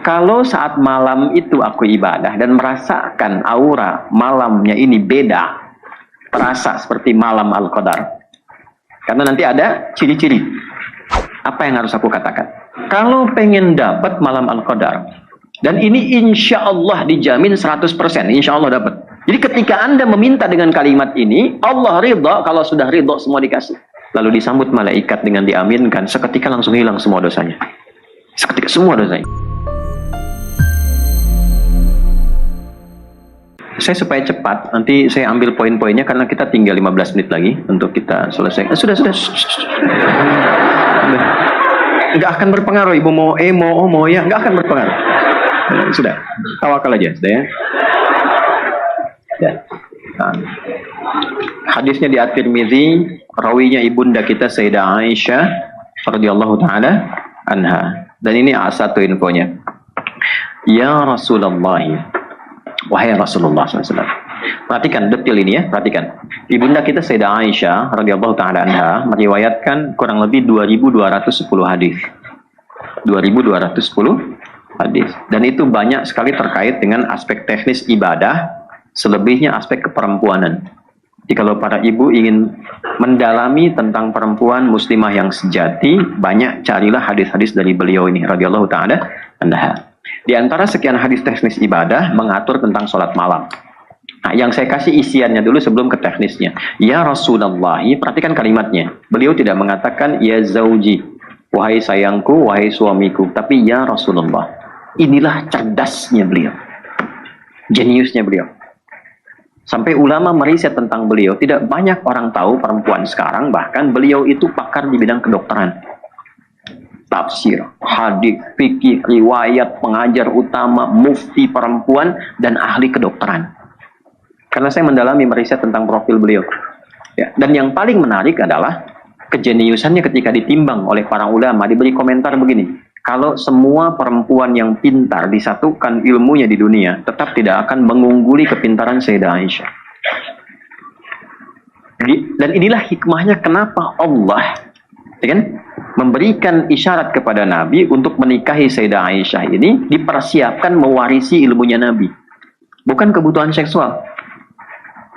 Kalau saat malam itu aku ibadah dan merasakan aura malamnya ini beda, terasa seperti malam Al-Qadar. Karena nanti ada ciri-ciri. Apa yang harus aku katakan? Kalau pengen dapat malam Al-Qadar, dan ini insya Allah dijamin 100%, insya Allah dapat. Jadi ketika Anda meminta dengan kalimat ini, Allah ridha. Kalau sudah ridha semua dikasih. Lalu disambut malaikat dengan diaminkan, seketika langsung hilang semua dosanya. Seketika semua dosanya. Saya supaya cepat, nanti saya ambil poin-poinnya karena kita tinggal 15 menit lagi untuk kita selesai. Sudah. Nggak akan berpengaruh, ibu mau ya, nggak akan berpengaruh. Sudah, tawakal aja, sudah ya. Nah. Hadisnya di At-Tirmidzi, rawinya ibunda kita Sayyidah Aisyah radhiyallahu taala anha. Dan ini satu infonya. Ya Rasulullah, wahai Rasulullah SAW. Perhatikan detil ini ya, perhatikan. Ibunda kita Sayyidah Aisyah radhiyallahu taala anha meriwayatkan kurang lebih 2210 hadis. 2210 hadis. Dan itu banyak sekali terkait dengan aspek teknis ibadah, selebihnya aspek keperempuanan. Jadi kalau para ibu ingin mendalami tentang perempuan muslimah yang sejati, banyak carilah hadis-hadis dari beliau ini radhiyallahu taala anha. Di antara sekian hadis teknis ibadah mengatur tentang sholat malam. Nah, yang saya kasih isiannya dulu sebelum ke teknisnya. Ya Rasulullah, perhatikan kalimatnya. Beliau tidak mengatakan ya zauji, wahai sayangku, wahai suamiku, tapi ya Rasulullah. Inilah cerdasnya beliau, jeniusnya beliau. Sampai ulama meriset tentang beliau. Tidak banyak orang tahu perempuan sekarang, bahkan beliau itu pakar di bidang kedokteran. Tafsir, hadis, fikih, riwayat, pengajar utama, mufti perempuan, dan ahli kedokteran. Karena saya mendalami meriset tentang profil beliau. Ya, dan yang paling menarik adalah kejeniusannya ketika ditimbang oleh para ulama. Diberi komentar begini. Kalau semua perempuan yang pintar disatukan ilmunya di dunia, tetap tidak akan mengungguli kepintaran Sayyidah Aisyah. Dan inilah hikmahnya kenapa Allah, ya kan, memberikan isyarat kepada Nabi untuk menikahi Sayyidah Aisyah ini, dipersiapkan mewarisi ilmunya Nabi. Bukan kebutuhan seksual.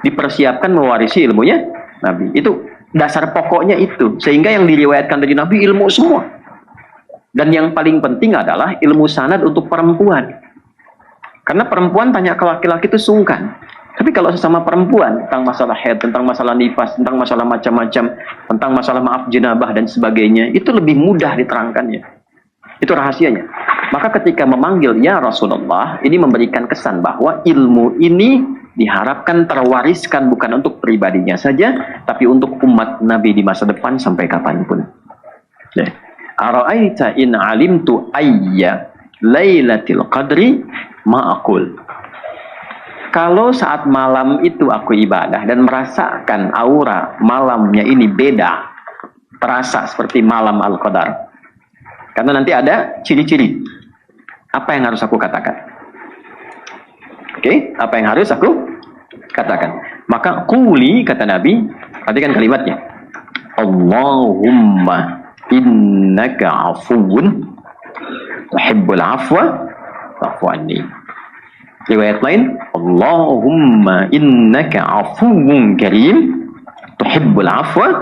Dipersiapkan mewarisi ilmunya Nabi. Itu dasar pokoknya itu. Sehingga yang diriwayatkan dari Nabi ilmu semua. Dan yang paling penting adalah ilmu sanad untuk perempuan. Karena perempuan tanya ke laki-laki itu sungkan. Tapi kalau sesama perempuan, tentang masalah haid, tentang masalah nifas, tentang masalah macam-macam, tentang masalah maaf jenabah dan sebagainya, itu lebih mudah diterangkannya. Itu rahasianya. Maka ketika memanggil ya Rasulullah, ini memberikan kesan bahwa ilmu ini diharapkan terwariskan bukan untuk pribadinya saja, tapi untuk umat Nabi di masa depan sampai kapanpun. Ya. Ara'aita in alimtu ayya lailatul qadri ma'akul. Kalau saat malam itu aku ibadah dan merasakan aura malamnya ini beda, terasa seperti malam Al-Qadar. Karena nanti ada ciri-ciri. Apa yang harus aku katakan? Oke, apa yang harus aku katakan? Maka quli, kata Nabi, perhatikan kalimatnya. Allahumma innaka afuwun tuhibbul afwa fa'fu anni. Riwayat lain, Allahumma innaka afuwun karim tuhibbul afwa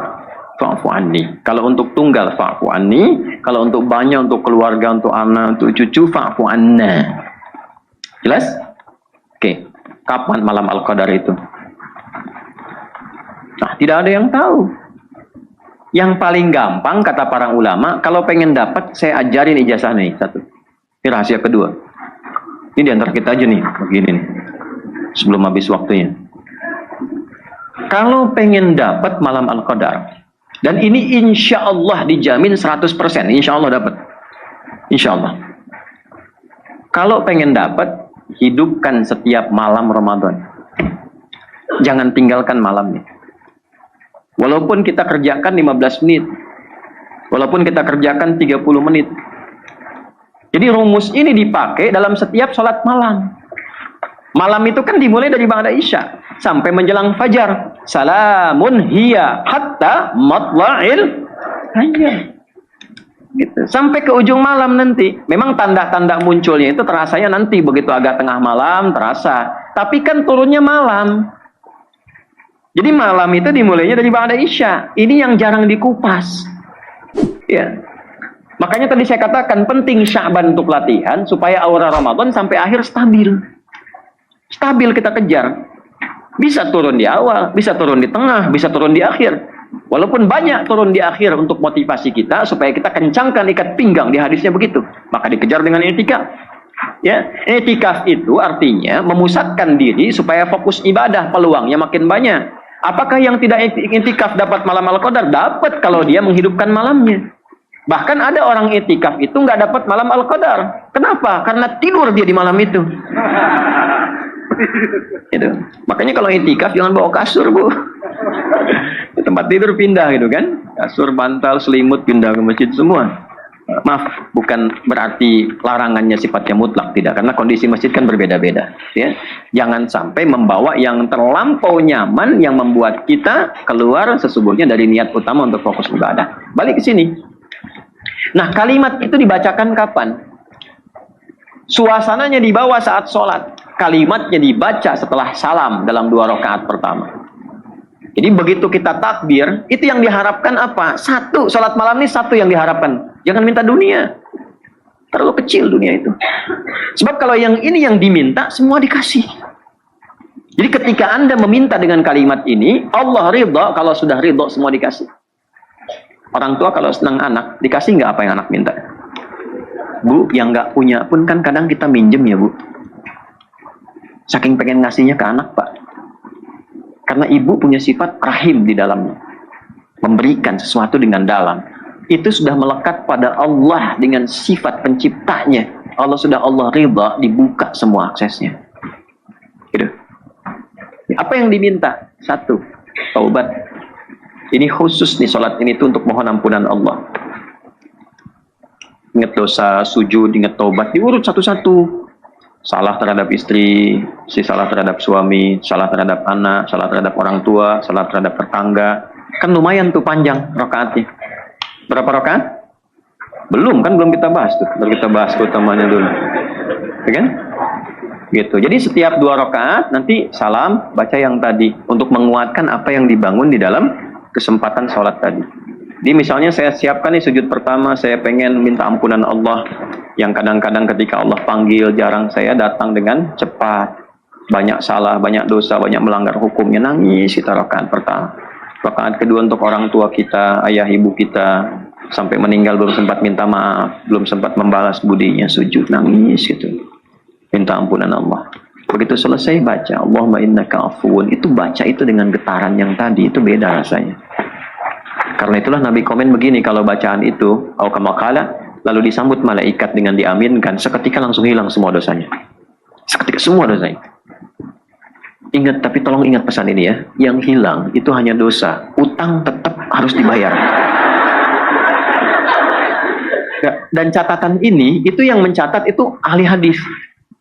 fa'fu anni. Kalau untuk tunggal fa'fu anni, kalau untuk banyak, untuk keluarga, untuk anak, untuk cucu fa'fu anna. Jelas? Oke. Kapan malam Al-Qadar itu? Nah, tidak ada yang tahu. Yang paling gampang, kata para ulama, kalau pengen dapat, saya ajarin ijazah nih, satu. Ini rahasia kedua. Ini diantara kita aja nih, begini nih. Sebelum habis waktunya. Kalau pengen dapat malam Al-Qadar, dan ini insya Allah dijamin 100%, insya Allah dapat. Insya Allah. Kalau pengen dapat, hidupkan setiap malam Ramadan. Jangan tinggalkan malamnya. Walaupun kita kerjakan 15 menit. Walaupun kita kerjakan 30 menit. Jadi rumus ini dipakai dalam setiap sholat malam. Malam itu kan dimulai dari ba'da isya sampai menjelang fajar. Salamun hiya hatta matla'il hayya. Gitu. Sampai ke ujung malam nanti. Memang tanda-tanda munculnya itu terasanya nanti begitu agak tengah malam terasa. Tapi kan turunnya malam. Jadi malam itu dimulainya dari ba'da isya. Ini yang jarang dikupas. Ya. Makanya tadi saya katakan penting Sya'ban untuk latihan supaya aura Ramadan sampai akhir stabil. Stabil kita kejar. Bisa turun di awal, bisa turun di tengah, bisa turun di akhir. Walaupun banyak turun di akhir untuk motivasi kita supaya kita kencangkan ikat pinggang, di hadisnya begitu. Maka dikejar dengan i'tikaf. Ya, i'tikaf itu artinya memusatkan diri supaya fokus ibadah, peluangnya makin banyak. Apakah yang tidak i'tikaf dapat malam Al-Qadar? Dapat kalau dia menghidupkan malamnya. Bahkan ada orang i'tikaf itu nggak dapat malam Al-Qadar. Kenapa? Karena tidur dia di malam itu. Gitu. Makanya kalau i'tikaf jangan bawa kasur, Bu. Tempat tidur pindah gitu kan. Kasur, bantal, selimut pindah ke masjid semua. Maaf, bukan berarti larangannya sifatnya mutlak, tidak, karena kondisi masjid kan berbeda-beda, ya. Jangan sampai membawa yang terlampau nyaman yang membuat kita keluar sesungguhnya dari niat utama untuk fokus ibadah. Balik ke sini. Nah, kalimat itu dibacakan kapan? Suasananya dibawa saat sholat. Kalimatnya dibaca setelah salam dalam 2 rakaat pertama. Jadi begitu kita takbir, itu yang diharapkan apa? Satu, sholat malam ini satu yang diharapkan. Jangan minta dunia. Terlalu kecil dunia itu. Sebab kalau yang ini yang diminta, semua dikasih. Jadi ketika Anda meminta dengan kalimat ini, Allah ridha, kalau sudah ridha semua dikasih. Orang tua kalau senang anak, dikasih nggak apa yang anak minta? Bu, yang nggak punya pun kan kadang kita minjem ya, Bu. Saking pengen ngasihnya ke anak, Pak. Karena ibu punya sifat rahim di dalamnya. Memberikan sesuatu dengan dalam. Itu sudah melekat pada Allah dengan sifat penciptanya. Allah sudah Allah ridha, dibuka semua aksesnya. Gitu. Apa yang diminta? Satu, taubat. Ini khusus nih sholat ini tuh untuk mohon ampunan Allah. Ingat dosa, sujud, ingat taubat, diurut satu-satu. Salah terhadap istri, salah terhadap suami, salah terhadap anak, salah terhadap orang tua, salah terhadap tetangga. Kan lumayan tuh panjang rakaatnya. Berapa rakaat? Belum kita bahas tuh. Baru kita bahas keutamanya dulu. Ya kan? Gitu. Jadi setiap 2 rakaat nanti salam, baca yang tadi untuk menguatkan apa yang dibangun di dalam kesempatan sholat tadi. Jadi misalnya saya siapkan nih sujud pertama, saya pengen minta ampunan Allah yang kadang-kadang ketika Allah panggil jarang saya datang dengan cepat, banyak salah, banyak dosa, banyak melanggar hukumnya, nangis kita rakaat pertama. Rakaat kedua untuk orang tua kita, ayah ibu kita sampai meninggal belum sempat minta maaf, belum sempat membalas budinya, sujud nangis gitu, minta ampunan Allah. Begitu selesai baca Allahumma innaka afuwun, itu baca itu dengan getaran yang tadi itu beda rasanya. Karena itulah Nabi komen begini kalau bacaan itu au kama qala, lalu disambut malaikat dengan diaminkan, seketika langsung hilang semua dosanya. Seketika semua dosanya. Ingat, tapi tolong ingat pesan ini ya, yang hilang itu hanya dosa, utang tetap harus dibayar. Dan catatan ini, itu yang mencatat itu ahli hadis,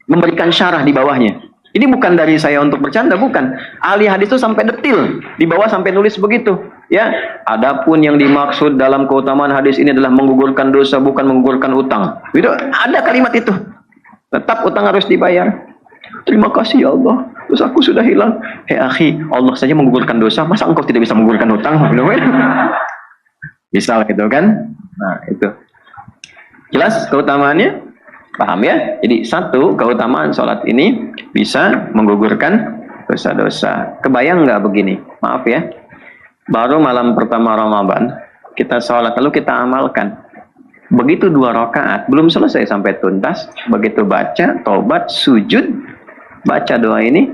memberikan syarah di bawahnya. Ini bukan dari saya untuk bercanda, bukan. Ahli hadis itu sampai detil, di bawah sampai nulis begitu. Ya, adapun yang dimaksud dalam keutamaan hadis ini adalah menggugurkan dosa, bukan menggugurkan utang. Itu ada kalimat itu. Tetap utang harus dibayar. Terima kasih ya Allah, dosaku sudah hilang. Hei akhi, Allah saja menggugurkan dosa, masa engkau tidak bisa menggugurkan utang? Bisa gitu kan? Nah, itu. Jelas keutamaannya? Paham ya? Jadi satu, keutamaan sholat ini bisa menggugurkan dosa-dosa. Kebayang nggak begini? Maaf ya. Baru malam pertama Ramadan, kita sholat, lalu kita amalkan. Begitu 2 rakaat, belum selesai sampai tuntas. Begitu baca, taubat, sujud, baca doa ini,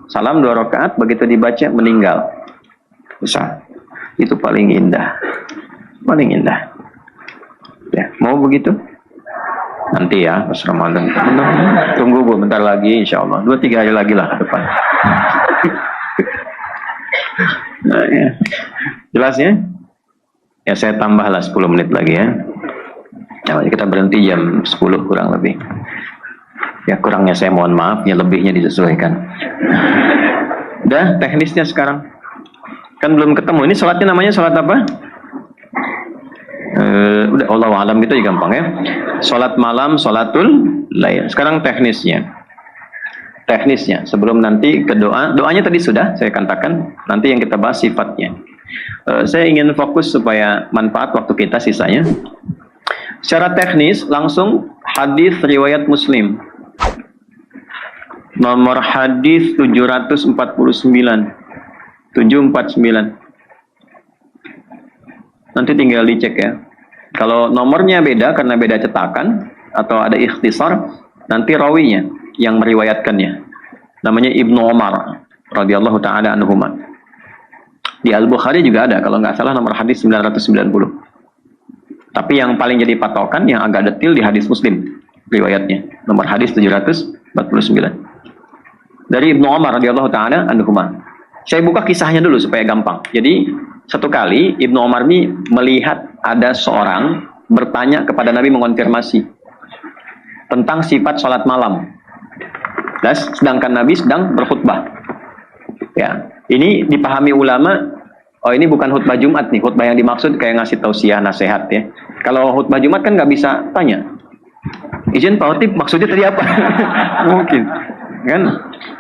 salam 2 rakaat, begitu dibaca, meninggal. Bisa. Itu paling indah. Paling indah. Ya, mau begitu? Nanti ya, pas Ramadan. Tunggu Bu, bentar lagi insya Allah. 2-3 hari lagi lah ke depan. Nah, ya. Jelas ya? Ya saya tambahlah 10 menit lagi ya. Nah, kita berhenti jam 10 kurang lebih. Ya kurangnya saya mohon maaf, ya lebihnya disesuaikan. Udah teknisnya sekarang. Kan belum ketemu. Ini sholatnya namanya sholat apa? Udah Allah alam gitu ya, gampang ya. Salat malam, salatul lail. Sekarang teknisnya. Teknisnya sebelum nanti ke doanya tadi sudah saya katakan, nanti yang kita bahas sifatnya. Saya ingin fokus supaya manfaat waktu kita sisanya. Secara teknis langsung hadis riwayat Muslim. Nomor hadis 749. 749. Nanti tinggal dicek ya. Kalau nomornya beda karena beda cetakan atau ada ikhtisar, nanti rawinya yang meriwayatkannya. Namanya Ibnu Umar radhiyallahu taala anhuma. Di Al-Bukhari juga ada kalau nggak salah nomor hadis 990. Tapi yang paling jadi patokan yang agak detil di hadis Muslim riwayatnya. Nomor hadis 749. Dari Ibnu Umar radhiyallahu taala anhuma. Saya buka kisahnya dulu supaya gampang. Jadi satu kali Ibnu Umar ini melihat ada seorang bertanya kepada Nabi mengonfirmasi tentang sifat sholat malam. Sedangkan Nabi sedang berkhutbah. Ya, ini dipahami ulama. Oh, ini bukan khutbah Jumat nih. Khutbah yang dimaksud kayak ngasih tausiah, nasihat ya. Kalau khutbah Jumat kan nggak bisa tanya. Izin Pak Otip, maksudnya tadi apa? Mungkin. Kan?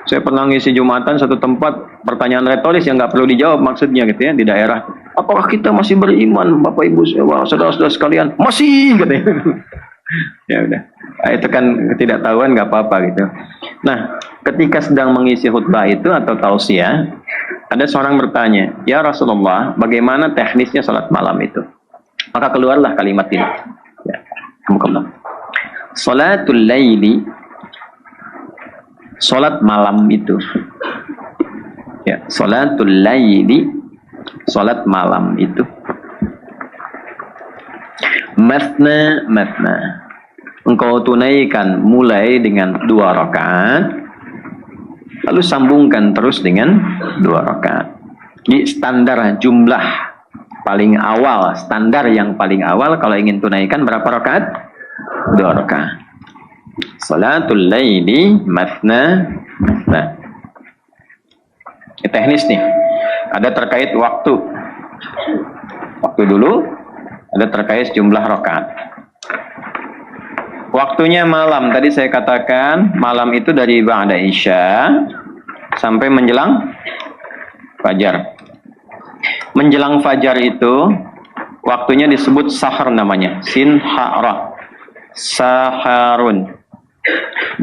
Saya pernah ngisi Jumatan satu tempat, pertanyaan retoris yang nggak perlu dijawab maksudnya gitu ya, di daerah. Apakah kita masih beriman, Bapak Ibu, saudara-saudara sekalian? Masih, katanya. Ya udah. Nah, itu kan ketidaktahuan nggak apa-apa gitu. Nah, ketika sedang mengisi khutbah itu atau tausiah, ada seorang bertanya, ya Rasulullah, bagaimana teknisnya salat malam itu? Maka keluarlah kalimat ini. Ya, alhamdulillah. Salatul laili, salat malam itu. Ya, salatul laili, salat malam itu. Matna, matna. Engkau tunaikan mulai dengan 2 rakaat, lalu sambungkan terus dengan 2 rakaat. Di standar jumlah paling awal, standar yang paling awal kalau ingin tunaikan berapa rakaat? 2 rakaat. Salatul laili matna, matna. Ini teknis nih. Ada terkait waktu. Waktu dulu. Ada terkait jumlah rakaat. Waktunya malam. Tadi saya katakan malam itu dari ba'da isya sampai menjelang fajar. Menjelang fajar itu waktunya disebut sahar namanya. Sin ha ra. Saharun.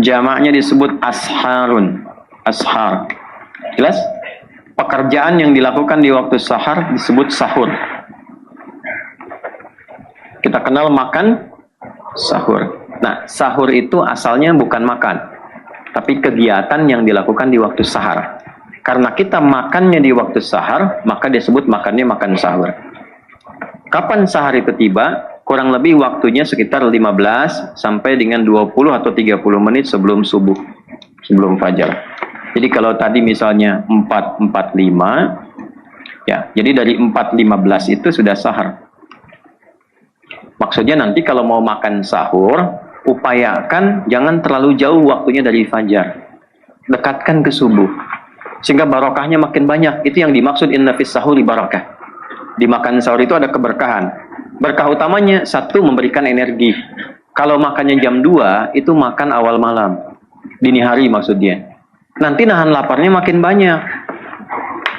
Jamaknya disebut asharun. Ashar. Jelas? Pekerjaan yang dilakukan di waktu sahar disebut sahur. Kita kenal makan, sahur. Nah, sahur itu asalnya bukan makan, tapi kegiatan yang dilakukan di waktu sahar. Karena kita makannya di waktu sahar, maka disebut makannya makan sahur. Kapan sahar itu tiba? Kurang lebih waktunya sekitar 15 sampai dengan 20 atau 30 menit sebelum subuh, sebelum fajar. Jadi kalau tadi misalnya 4.45, ya, jadi dari 4.15 itu sudah sahar. Maksudnya nanti kalau mau makan sahur, upayakan jangan terlalu jauh waktunya dari fajar. Dekatkan ke subuh. Sehingga barokahnya makin banyak. Itu yang dimaksud inna fis sahuri barakah. Di makan sahur itu ada keberkahan. Berkah utamanya, satu, memberikan energi. Kalau makannya jam 2, itu makan awal malam. Dini hari maksudnya. Nanti nahan laparnya makin banyak.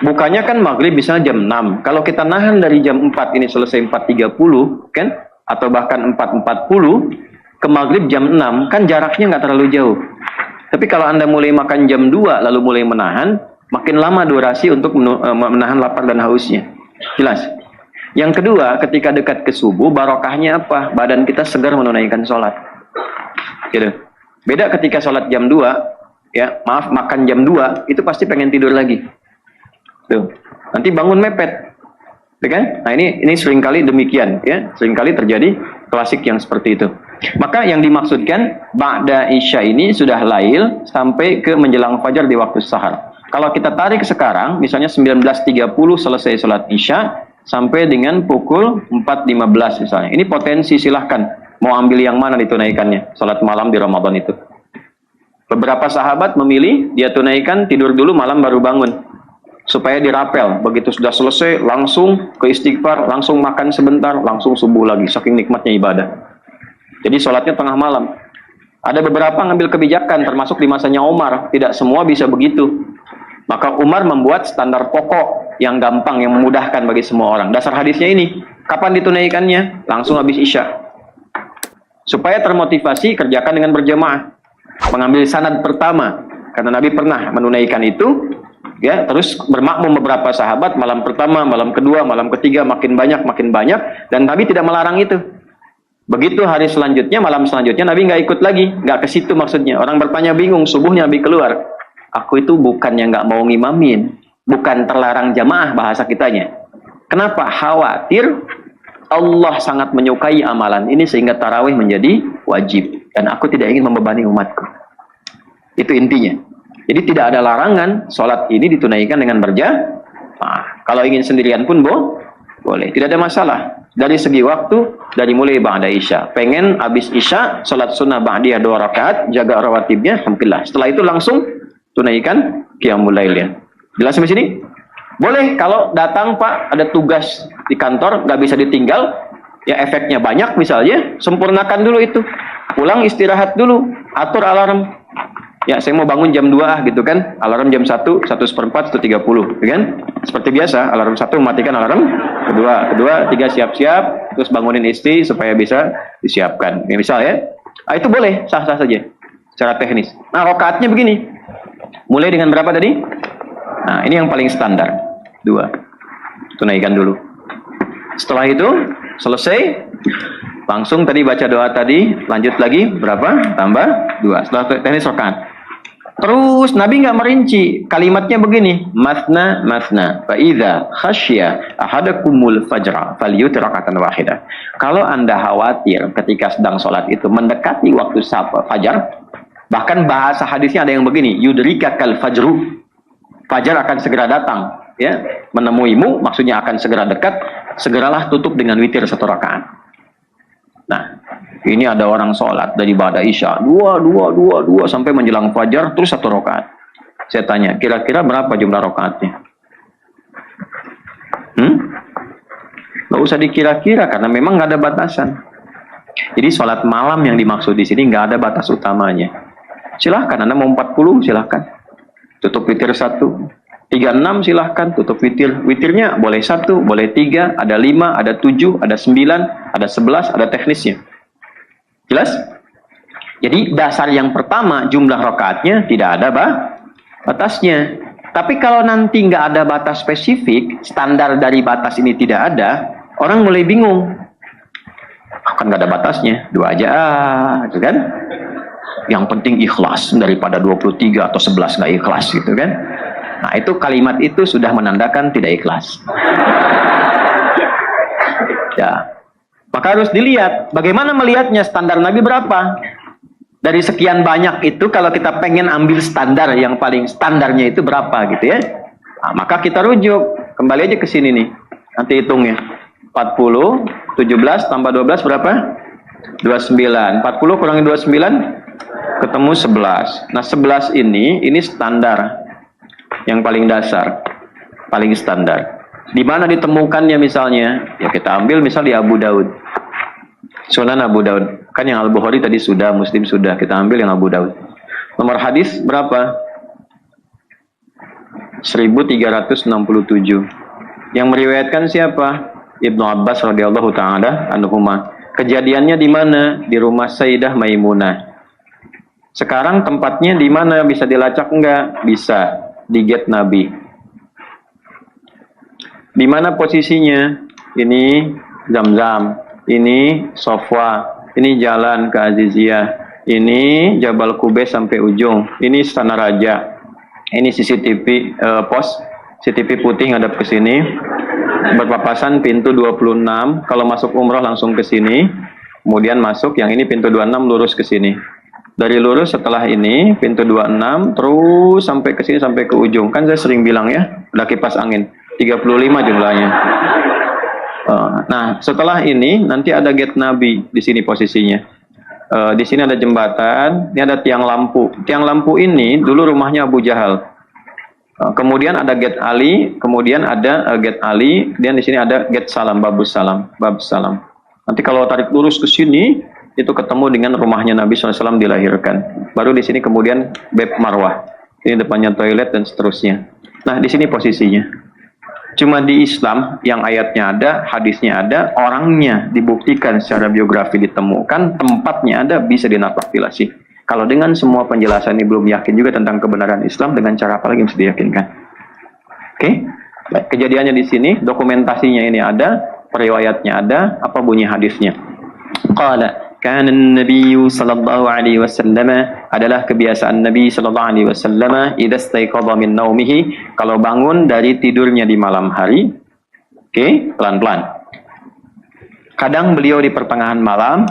Bukanya kan maghrib bisa jam 6. Kalau kita nahan dari jam 4, ini selesai 4.30, kan? Atau bahkan 4.40 ke maghrib jam 6, kan jaraknya nggak terlalu jauh. Tapi kalau Anda mulai makan jam 2 lalu mulai menahan, makin lama durasi untuk menahan lapar dan hausnya. Jelas? Yang kedua, ketika dekat ke subuh, barokahnya apa? Badan kita segar menunaikan sholat. Gitu. Beda ketika sholat jam 2, ya, maaf, makan jam 2, itu pasti pengen tidur lagi. Tuh. Nanti bangun mepet. Kan? Nah ini seringkali demikian ya, seringkali terjadi klasik yang seperti itu. Maka yang dimaksudkan ba'da isya ini sudah lail sampai ke menjelang fajar di waktu sahar. Kalau kita tarik sekarang, misalnya 19.30 selesai sholat isya sampai dengan pukul 4.15 misalnya. Ini potensi, silahkan mau ambil yang mana ditunaikannya, sholat malam di Ramadan itu. Beberapa sahabat memilih dia tunaikan tidur dulu malam baru bangun. supaya dirapel. Begitu sudah selesai, langsung ke istighfar, langsung makan sebentar, langsung subuh lagi. Saking nikmatnya ibadah. Jadi sholatnya tengah malam. Ada beberapa ngambil kebijakan, termasuk di masanya Umar. Tidak semua bisa begitu. Maka Umar membuat standar pokok yang gampang, yang memudahkan bagi semua orang. Dasar hadisnya ini, kapan ditunaikannya? Langsung habis Isya. Supaya termotivasi, kerjakan dengan berjamaah. Mengambil sanad pertama. Karena Nabi pernah menunaikan itu. Ya, terus bermakmum beberapa sahabat, malam pertama, malam kedua, malam ketiga, makin banyak, dan Nabi tidak melarang itu. Begitu hari selanjutnya, malam selanjutnya, Nabi nggak ikut lagi, nggak ke situ maksudnya. Orang bertanya bingung, subuhnya Nabi keluar. Aku itu bukannya nggak mau ngimamin, bukan terlarang jamaah bahasa kitanya. Kenapa? Khawatir Allah sangat menyukai amalan ini sehingga tarawih menjadi wajib. Dan aku tidak ingin membebani umatku. Itu intinya. Jadi tidak ada larangan sholat ini ditunaikan dengan berjamaah. Kalau ingin sendirian pun boleh. Tidak ada masalah. Dari segi waktu, dari mulai ba'da Isya. Pengen habis Isya, sholat sunnah ba'diyah 2 rakaat, jaga rawatibnya, alhamdulillah. Setelah itu langsung tunaikan qiyamul lailnya. Jelas sampai sini? Boleh kalau datang Pak, ada tugas di kantor, nggak bisa ditinggal, ya efeknya banyak misalnya, sempurnakan dulu itu. Pulang istirahat dulu, atur alarm. Ya, saya mau bangun jam 2 gitu kan. Alarm jam 1, 1:04, 1:30, kan? Seperti biasa, alarm 1 mematikan alarm, kedua, 3 siap-siap, terus bangunin istri supaya bisa disiapkan. Ya, misal ya. Nah, itu boleh, sah-sah saja secara teknis. Nah, rakaatnya begini. Mulai dengan berapa tadi? Nah, ini yang paling standar. 2. Tunaikan dulu. Setelah itu, selesai. Langsung tadi baca doa tadi, lanjut lagi, berapa? Tambah 2. Setelah teknis rakaat. Terus Nabi nggak merinci, kalimatnya begini, masna masna, fa idza khasya ahadakumul fajra falyutir rakatan wahidah. Kalau Anda khawatir ketika sedang sholat itu mendekati waktu fajar, bahkan bahasa hadisnya ada yang begini, yudrikakal fajru, fajar akan segera datang, ya, menemuimu, maksudnya akan segera dekat, segeralah tutup dengan witir 1 rakaat. Nah, ini ada orang sholat dari ba'da Isya 2 sampai menjelang fajar terus 1 rakaat. Saya tanya, kira-kira berapa jumlah rakaatnya? Nggak usah dikira-kira karena memang nggak ada batasan. Jadi sholat malam yang dimaksud di sini nggak ada batas utamanya. Silahkan Anda mau 40, silahkan tutup witir 1. 36 silahkan tutup witir. Witirnya boleh 1, boleh 3, ada 5, ada 7, ada 9, ada 11, ada teknisnya. Jelas? Jadi dasar yang pertama jumlah rakaatnya tidak ada batasnya. Tapi kalau nanti nggak ada batas spesifik, standar dari batas ini tidak ada, orang mulai bingung. Kan nggak ada batasnya, 2 aja gitu kan? Yang penting ikhlas daripada 23 atau 11 nggak ikhlas gitu kan? Nah, itu kalimat itu sudah menandakan tidak ikhlas. Ya. Maka harus dilihat, bagaimana melihatnya standar Nabi berapa? Dari sekian banyak itu, kalau kita pengen ambil standar yang paling standarnya itu berapa gitu ya. Nah, maka kita rujuk, kembali aja ke sini nih. Nanti hitungnya. 40, 17 tambah 12 berapa? 29. 40 kurangi 29, ketemu 11. Nah, 11 ini standar. Yang paling dasar, paling standar. Di mana ditemukannya misalnya? Ya kita ambil misal di Abu Daud. Sunan Abu Daud. Kan yang Al-Bukhari tadi sudah, Muslim sudah. Kita ambil yang Abu Daud. Nomor hadis berapa? 1367. Yang meriwayatkan siapa? Ibnu Abbas radhiyallahu taala anhuma. Kejadiannya di mana? Di rumah Sayyidah Maimunah. Sekarang tempatnya di mana? Bisa dilacak enggak? Bisa. Di gate Nabi. Di mana posisinya? Ini Zam-Zam, ini Sofwa, ini jalan ke Aziziyah, ini Jabal Kubais sampai ujung, ini Istana Raja, ini CCTV pos, CCTV putih ngadap ke sini, berpapasan pintu 26, kalau masuk umroh langsung ke sini, kemudian masuk, yang ini pintu 26 lurus ke sini. Dari lurus setelah ini, pintu 26, terus sampai ke sini, sampai ke ujung. Kan saya sering bilang ya, ada kipas angin. 35 jumlahnya. Nah, setelah ini, nanti ada gate Nabi di sini posisinya. Di sini ada jembatan, ini ada tiang lampu. Tiang lampu ini, dulu rumahnya Abu Jahal. Kemudian ada get Ali, kemudian ada get Ali, dan di sini ada get salam, babus salam, bab salam. Nanti kalau tarik lurus ke sini, itu ketemu dengan rumahnya Nabi SAW dilahirkan. Baru di sini kemudian bab Marwah. Ini depannya toilet dan seterusnya. Nah, di sini posisinya. Cuma di Islam yang ayatnya ada, hadisnya ada, orangnya dibuktikan secara biografi ditemukan, tempatnya ada, bisa dinapaktilasi. Kalau dengan semua penjelasan ini belum yakin juga tentang kebenaran Islam, dengan cara apa lagi yang bisa diyakinkan? Oke? Baik, kejadiannya di sini, dokumentasinya ini ada, periwayatnya ada, apa bunyi hadisnya? Qala kana an-nabiy sallallahu alaihi wasallam, adalah kebiasaan Nabi sallallahu alaihi wasallam idza istayqadha min naumihi, kalau bangun dari tidurnya di malam hari. Oke, pelan-pelan. Kadang beliau di pertengahan malam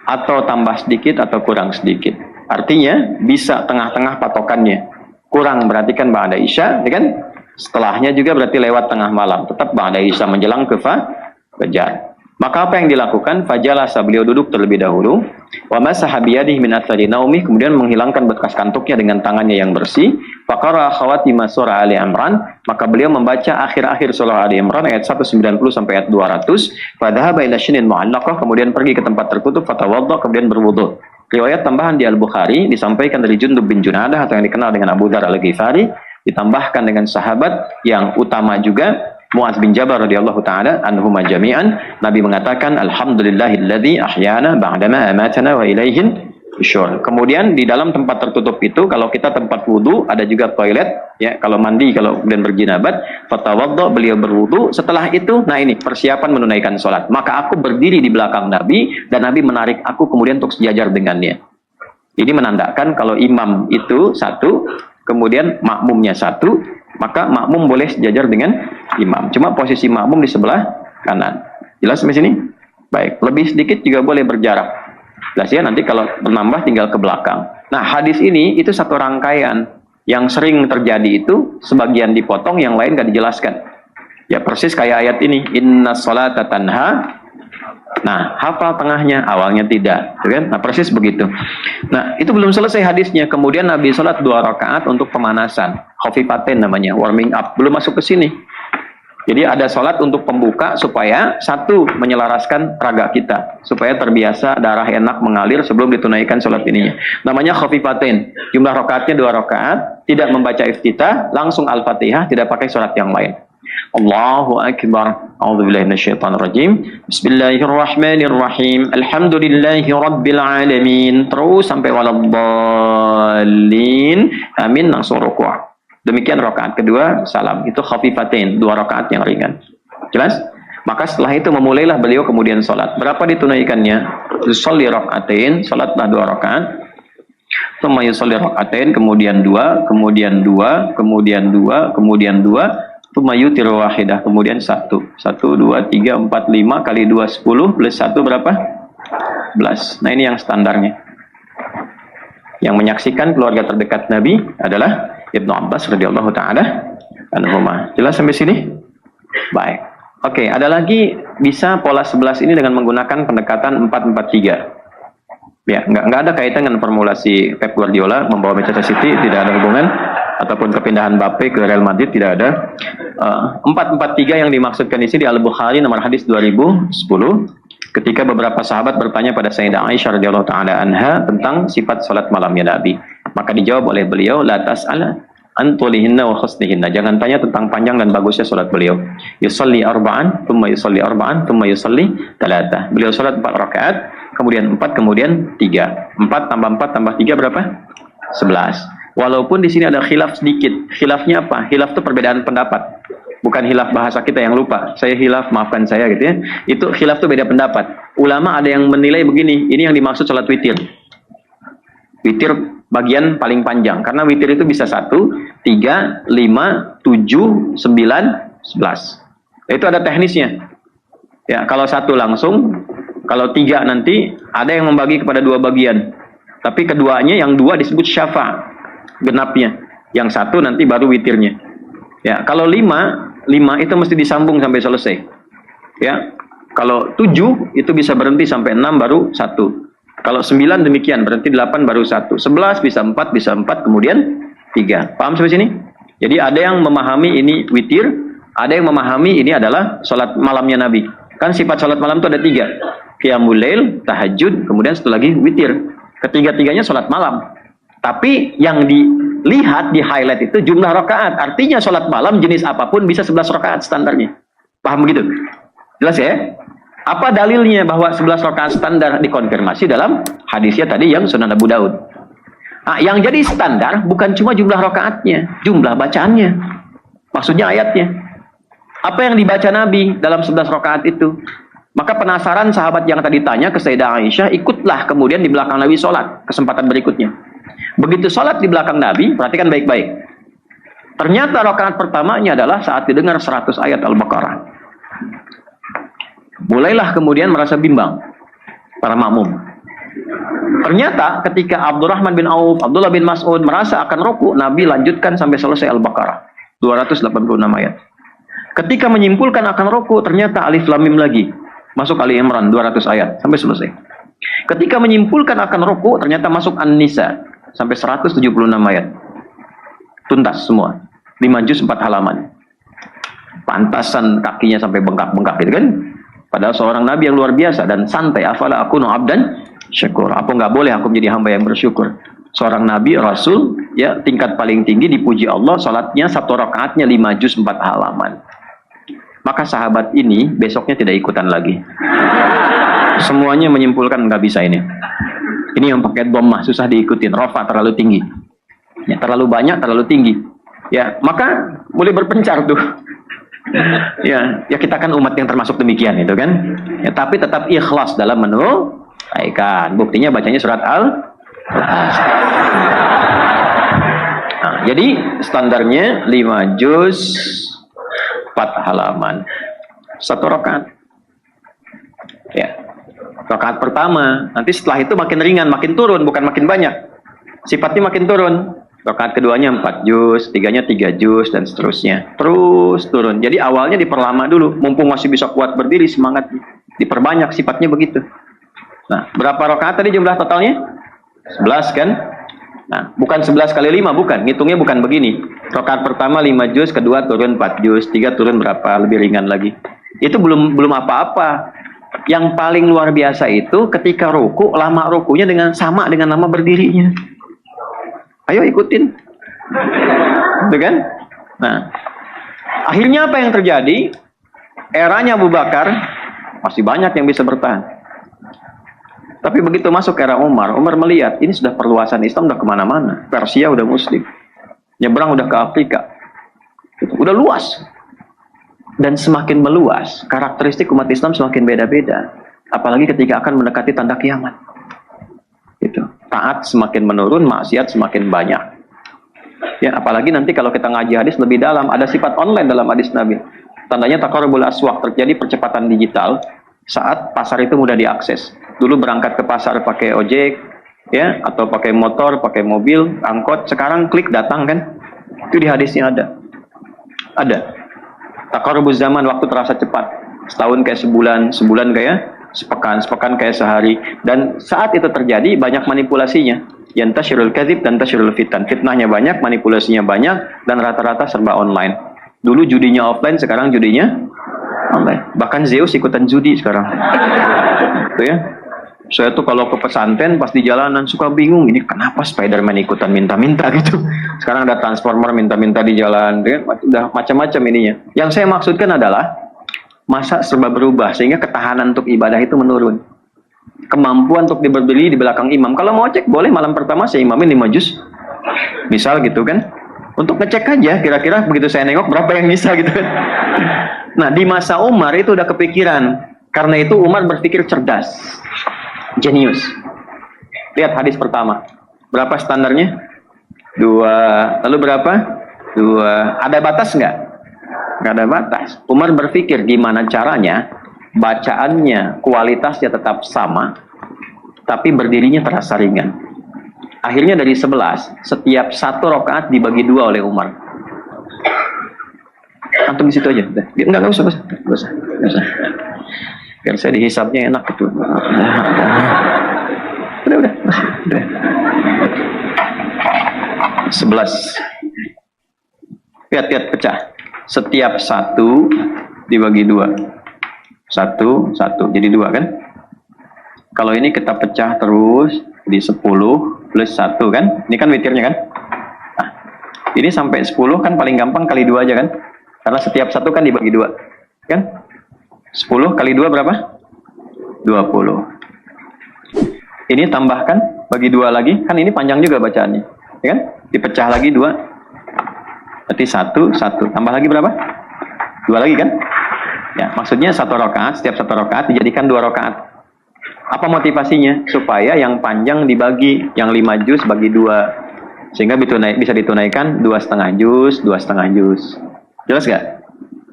atau tambah sedikit atau kurang sedikit. Artinya bisa tengah-tengah patokannya. Kurang berarti kan ba'da isya, ya kan? Setelahnya juga berarti lewat tengah malam. Tetap ba'da isya menjelang ke fajar. Maka apa yang dilakukan? Fajalasa, beliau duduk terlebih dahulu. Wa masaha biyadihi min athari naumih, kemudian menghilangkan bekas kantuknya dengan tangannya yang bersih. Faqara khawatima surah Ali Imran, maka beliau membaca akhir-akhir surah Ali Imran ayat 190 sampai ayat 200. Fadhahaba ila shinin mu'allaqah, kemudian pergi ke tempat tertutup, fatawadda, kemudian berwudu. Riwayat tambahan di Al-Bukhari disampaikan dari Jundub bin Junadah atau yang dikenal dengan Abu Dzar Al-Ghifari, ditambahkan dengan sahabat yang utama juga, Mu'adz bin Jabal radhiyallahu taala anhuma jami'an. Nabi mengatakan alhamdulillahilladzi ahyana ba'dama amatana wa ilaihin nusyur. Kemudian di dalam tempat tertutup itu, kalau kita tempat wudu, ada juga toilet ya, kalau mandi, kalau kemudian berjinabat, fatawadda, beliau berwudu. Setelah itu, nah ini persiapan menunaikan sholat. Maka aku berdiri di belakang Nabi dan Nabi menarik aku kemudian untuk sejajar dengannya. Ini menandakan kalau imam itu satu, kemudian makmumnya satu, maka makmum boleh sejajar dengan imam. Cuma posisi makmum di sebelah kanan. Jelas sampai sini? Baik, lebih sedikit juga boleh berjarak. Jelas ya, nanti kalau menambah tinggal ke belakang. Nah, hadis ini itu satu rangkaian. Yang sering terjadi itu, sebagian dipotong, yang lain gak dijelaskan. Ya persis kayak ayat ini. Inna sholata tanha. Nah, hafal tengahnya, awalnya tidak, kan? Nah, persis begitu. Nah, itu belum selesai hadisnya. Kemudian Nabi sholat 2 rakaat untuk pemanasan, khafifatain namanya, warming up. Belum masuk ke sini. Jadi ada sholat untuk pembuka supaya satu menyelaraskan raga kita, supaya terbiasa darah enak mengalir sebelum ditunaikan sholat ininya. Namanya khafifatain. Jumlah rakaatnya 2 rakaat, tidak membaca iftitah, langsung al-fatihah, tidak pakai sholat yang lain. Allahu Akbar. A'udzubillahi minasyaitonir rajim. Bismillahirrahmanirrahim. Alhamdulillahi rabbil alamin. Terus sampai waladdallin. Amin, langsung rukuk. Demikian rakaat kedua salam. Itu khafifatain, 2 rakaat yang ringan. Jelas? Maka setelah itu memulailah beliau kemudian salat. Berapa ditunaikannya? Sholli rakaatain, salatlah 2 rakaat. Tsumma yusolli rakaatain, kemudian 2, kemudian 2, kemudian 2, kemudian 2. Tumayutir wahidah, kemudian 1, 1, 2, 3, 4, 5 kali 2, 10 plus 1 berapa? 11. Nah ini yang standarnya. Yang menyaksikan keluarga terdekat Nabi adalah Ibnu Abbas radhiyallahu taala anhuma. Jelas sampai sini? Baik. Oke, ada lagi bisa pola 11 ini dengan menggunakan pendekatan 4-4-3. Ya, nggak ada kaitan dengan formulasi Pep Guardiola membawa Manchester City, tidak ada hubungan, ataupun kepindahan Mbappe ke Real Madrid, tidak ada. 4-4-3 yang dimaksudkan di sini di Al-Bukhari nomor hadis 2010, ketika beberapa sahabat bertanya pada Sayyidah Aisyah radhiyallahu taala anha tentang sifat salat malamnya Nabi. Maka dijawab oleh beliau, la tas'ala an tulihinna wa husnihinna. Jangan tanya tentang panjang dan bagusnya salat beliau. Yusalli arba'an, thumma yusalli arba'an, thumma yusalli talatah. Beliau salat 4 rakaat, kemudian 4, kemudian 3. 4 tambah 4 tambah 3 berapa? 11. Walaupun di sini ada khilaf sedikit. Khilafnya apa? Khilaf itu perbedaan pendapat. Bukan khilaf bahasa kita yang lupa. Saya khilaf, maafkan saya gitu ya. Itu khilaf itu beda pendapat. Ulama ada yang menilai begini, ini yang dimaksud salat witir. Witir bagian paling panjang. Karena witir itu bisa 1, 3, 5, 7, 9, 11. Itu ada teknisnya. Ya, kalau 1 langsung, kalau 3 nanti ada yang membagi kepada 2 bagian. Tapi keduanya, yang 2 disebut syafa'. Genapnya, yang 1 nanti baru witirnya. Ya, kalau 5 itu mesti disambung sampai selesai. Ya, kalau 7 itu bisa berhenti sampai 6 baru 1. Kalau 9 demikian, berhenti 8 baru 1. 11 bisa 4, kemudian 3. Paham sampai sini? Jadi ada yang memahami ini witir, ada yang memahami ini adalah sholat malamnya Nabi. Kan sifat sholat malam itu ada 3. Qiyamul lail, tahajud, kemudian satu lagi witir. Ketiga-tiganya sholat malam. Tapi yang dilihat, di highlight itu jumlah rakaat. Artinya sholat malam jenis apapun bisa 11 rakaat standarnya. Paham begitu? Jelas ya? Apa dalilnya bahwa 11 rakaat standar dikonfirmasi dalam hadisnya tadi yang Sunan Abu Daud? Nah, yang jadi standar bukan cuma jumlah rakaatnya, jumlah bacaannya. Maksudnya ayatnya. Apa yang dibaca Nabi dalam 11 rakaat itu? Maka penasaran sahabat yang tadi tanya ke Sayyidah Aisyah, ikutlah kemudian di belakang Nabi sholat, kesempatan berikutnya. Begitu sholat di belakang Nabi, perhatikan baik-baik. Ternyata rakaat pertamanya adalah saat didengar 100 ayat Al-Baqarah. Mulailah kemudian merasa bimbang para makmum. Ternyata ketika Abdurrahman bin Auf, Abdullah bin Mas'ud merasa akan ruku, Nabi lanjutkan sampai selesai Al-Baqarah. 286 ayat. Ketika menyimpulkan akan ruku, ternyata Alif Lam Mim lagi. Masuk Ali Imran 200 ayat sampai selesai. Ketika menyimpulkan akan ruku, ternyata masuk An-Nisa sampai 176 ayat. Tuntas semua. 5 juz 4 halaman. Pantasan kakinya sampai bengkak-bengkak gitu kan. Padahal seorang nabi yang luar biasa dan santai. Afala akunu abdan syakur. Apa nggak boleh aku menjadi hamba yang bersyukur? Seorang nabi, rasul, ya tingkat paling tinggi dipuji Allah, salatnya 1 rakaatnya 5 juz 4 halaman. Maka sahabat ini besoknya tidak ikutan lagi. Semuanya menyimpulkan nggak bisa ini. Ini yang pakai dhammah susah diikutin. Rafa terlalu tinggi. Ya, terlalu banyak, terlalu tinggi. Ya, maka boleh berpencar tuh. Ya kita kan umat yang termasuk demikian itu kan. Ya, tapi tetap ikhlas dalam menunaikan. Buktinya bacanya surat Al-Ikhlas. Nah, jadi standarnya 5 juz 4 halaman. 1 rakaat. Ya. Rakaat pertama, nanti setelah itu makin ringan, makin turun, bukan makin banyak. Sifatnya makin turun. Rakaat keduanya 4 juz, tiganya 3 juz, dan seterusnya. Terus turun. Jadi awalnya diperlama dulu. Mumpung masih bisa kuat berdiri, semangat. Diperbanyak, sifatnya begitu. Nah, berapa rakaat tadi jumlah totalnya? 11 kan? Nah, bukan 11 kali 5, bukan. Ngitungnya bukan begini. Rakaat pertama 5 juz, kedua turun 4 juz, 3 turun berapa, lebih ringan lagi. Itu belum apa-apa. Yang paling luar biasa itu ketika ruku, lama rukunya sama dengan lama berdirinya. Ayo ikutin. Gitu kan? Nah, akhirnya apa yang terjadi? Eranya Abu Bakar masih banyak yang bisa bertahan. Tapi begitu masuk era Umar melihat ini sudah perluasan Islam udah kemana-mana. Persia udah Muslim, nyebrang udah ke Afrika, udah luas. Dan semakin meluas, karakteristik umat Islam semakin beda-beda. Apalagi ketika akan mendekati tanda kiamat. Gitu. Taat semakin menurun, maksiat semakin banyak. Ya, apalagi nanti kalau kita ngaji hadis lebih dalam, ada sifat online dalam hadis Nabi. Tandanya taqarrubul aswaq, terjadi percepatan digital saat pasar itu mudah diakses. Dulu berangkat ke pasar pakai ojek, ya, atau pakai motor, pakai mobil, angkot. Sekarang klik datang kan? Itu di hadisnya ada. Ada. Taqarrubuz zaman, waktu terasa cepat. Setahun kayak sebulan, sebulan kayak sepekan, sepekan kayak sehari. Dan saat itu terjadi banyak manipulasinya. Yantashirul kadzib dan tashirul fitan. Fitnahnya banyak, manipulasinya banyak, dan rata-rata serba online. Dulu judinya offline, sekarang judinya online. Bahkan Zeus ikutan judi sekarang. Itu ya. Saya tuh kalau ke pesantren pas di jalanan suka bingung, ini kenapa Spiderman ikutan minta-minta gitu. Sekarang ada Transformer minta-minta di jalan, udah macam-macam ininya. Yang saya maksudkan adalah masa serba berubah sehingga ketahanan untuk ibadah itu menurun. Kemampuan untuk berdiri di belakang imam. Kalau mau cek boleh malam pertama saya imamin 5 juz. Misal gitu kan. Untuk ngecek aja kira-kira begitu saya nengok berapa yang bisa gitu kan. Nah, di masa Umar itu udah kepikiran. Karena itu Umar berpikir cerdas. Jenius. Lihat hadis pertama. Berapa standarnya? 2. Lalu berapa? 2. Ada batas nggak? Nggak ada batas. Umar berpikir gimana caranya bacaannya, kualitasnya tetap sama, tapi berdirinya terasa ringan. Akhirnya dari 11, setiap 1 rakaat dibagi 2 oleh Umar. Antum di situ aja. Enggak usah. Biar saya dihisapnya enak gitu. Udah. 11. Lihat pecah. Setiap 1 dibagi 2. 1, 1. Jadi 2 kan? Kalau ini kita pecah terus di 10 plus 1 kan? Ini kan witirnya kan? Nah, ini sampai 10 kan paling gampang kali 2 aja kan? Karena setiap 1 kan dibagi 2. Kan? 10 kali 2 berapa? 20. Ini tambahkan, bagi 2 lagi. Kan ini panjang juga bacaannya. Ya kan? Dipecah lagi 2. Berarti 1, 1. Tambah lagi berapa? 2 lagi kan? Ya, maksudnya 1 rakaat, setiap 1 rakaat dijadikan 2 rakaat. Apa motivasinya? Supaya yang panjang dibagi, yang 5 juz bagi 2. Sehingga bisa ditunaikan 2,5 juz, 2,5 juz. Jelas gak?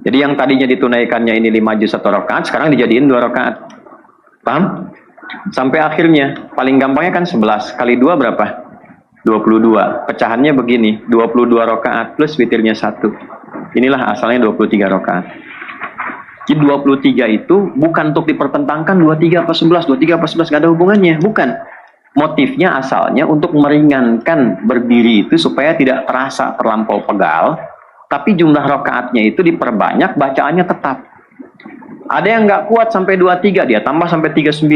Jadi yang tadinya ditunaikannya ini 5 juz 1 rakaat, sekarang dijadiin 2 rakaat. Paham? Sampai akhirnya, paling gampangnya kan 11. Kali 2 berapa? 22. Pecahannya begini, 22 rakaat plus witirnya 1. Inilah asalnya 23 rakaat. Jadi 23 itu bukan untuk dipertentangkan 23 apa 11, 23 apa 11, gak ada hubungannya, bukan. Motifnya asalnya untuk meringankan berdiri itu supaya tidak terasa terlampau pegal, tapi jumlah rakaatnya itu diperbanyak, bacaannya tetap. Ada yang nggak kuat sampai 23, dia tambah sampai 39.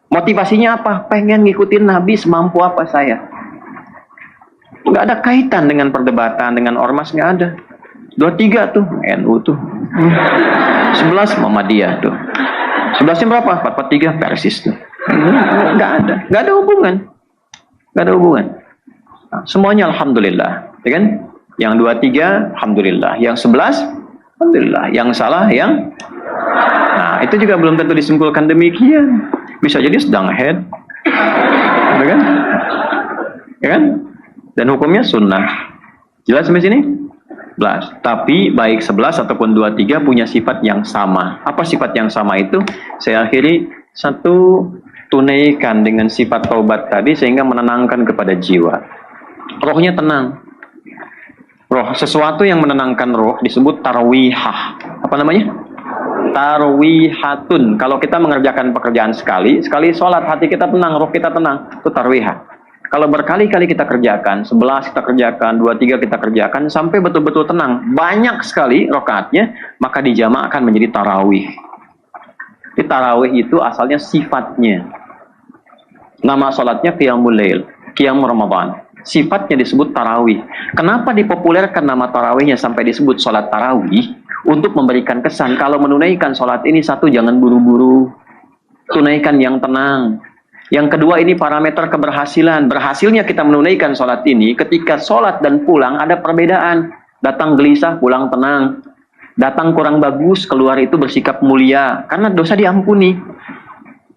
Motivasinya apa? Pengen ngikutin Nabi semampu apa saya. Nggak ada kaitan dengan perdebatan, dengan ormas, nggak ada. 23 tuh, NU tuh. 11 Muhammadiyah tuh. 11-nya berapa? 443 Persis tuh. Nggak ada hubungan. Nggak ada hubungan. Nah, semuanya alhamdulillah, ya kan? Yang 23 alhamdulillah, yang 11 alhamdulillah, yang salah yang. Nah, itu juga belum tentu disimpulkan demikian. Bisa jadi sedang head. Ya kan? Ya kan? Dan hukumnya sunnah. Jelas sampai sini? 11. Tapi baik 11 ataupun 23 punya sifat yang sama. Apa sifat yang sama itu? Saya akhiri, 1, tunaikan dengan sifat taubat tadi sehingga menenangkan kepada jiwa. Rohnya tenang. Roh, sesuatu yang menenangkan roh disebut tarwihah. Apa namanya? Tarwihatun. Kalau kita mengerjakan pekerjaan sekali sholat, hati kita tenang, roh kita tenang. Itu tarwihah. Kalau berkali-kali kita kerjakan, 11 kita kerjakan, 23 kita kerjakan, sampai betul-betul tenang, banyak sekali rakaatnya, maka dijamakkan menjadi tarawih. Di tarawih itu asalnya sifatnya. Nama sholatnya qiyamul lail, qiyam Ramadan. Sifatnya disebut tarawih. Kenapa dipopulerkan nama tarawihnya sampai disebut sholat tarawih? Untuk memberikan kesan, kalau menunaikan sholat ini, 1, jangan buru-buru. Tunaikan yang tenang. Yang kedua, ini parameter keberhasilan. Berhasilnya kita menunaikan sholat ini, ketika sholat dan pulang ada perbedaan. Datang gelisah, pulang tenang. Datang kurang bagus, keluar itu bersikap mulia. Karena dosa diampuni.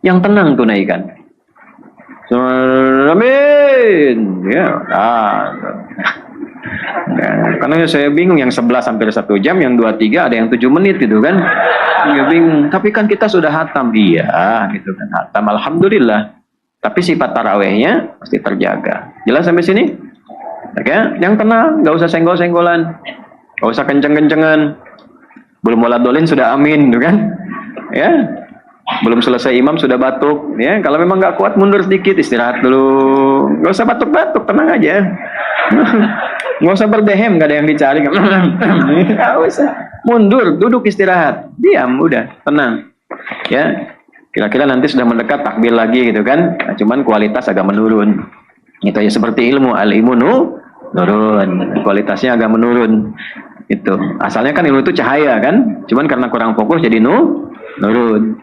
Yang tenang tunaikan. Amin. Ya, karena saya bingung, yang 11 hampir 1 jam, yang 23 ada yang 7 menit gitu kan. Ya bingung. Tapi kan kita sudah hatam. Iya, gitu kan. Hatam, alhamdulillah. Tapi sifat tarawihnya pasti terjaga. Jelas sampai sini? Oke, yang tenang, nggak usah senggol-senggolan, nggak usah kenceng-kencengan. Belum waladolin sudah amin, gitu kan? Ya, belum selesai imam sudah batuk. Ya, kalau memang nggak kuat mundur sedikit, istirahat dulu. Nggak usah batuk-batuk, tenang aja. Nggak usah berdehem, nggak ada yang dicari. Nggak usah. Mundur, duduk istirahat, diam, udah, tenang. Ya. Kira-kira nanti sudah mendekat takbir lagi gitu kan. Nah, cuman kualitas agak menurun. Itu ya seperti ilmu, al-ilmu nurun. Kualitasnya agak menurun. Itu. Asalnya kan ilmu itu cahaya kan. Cuman karena kurang fokus jadi nurun.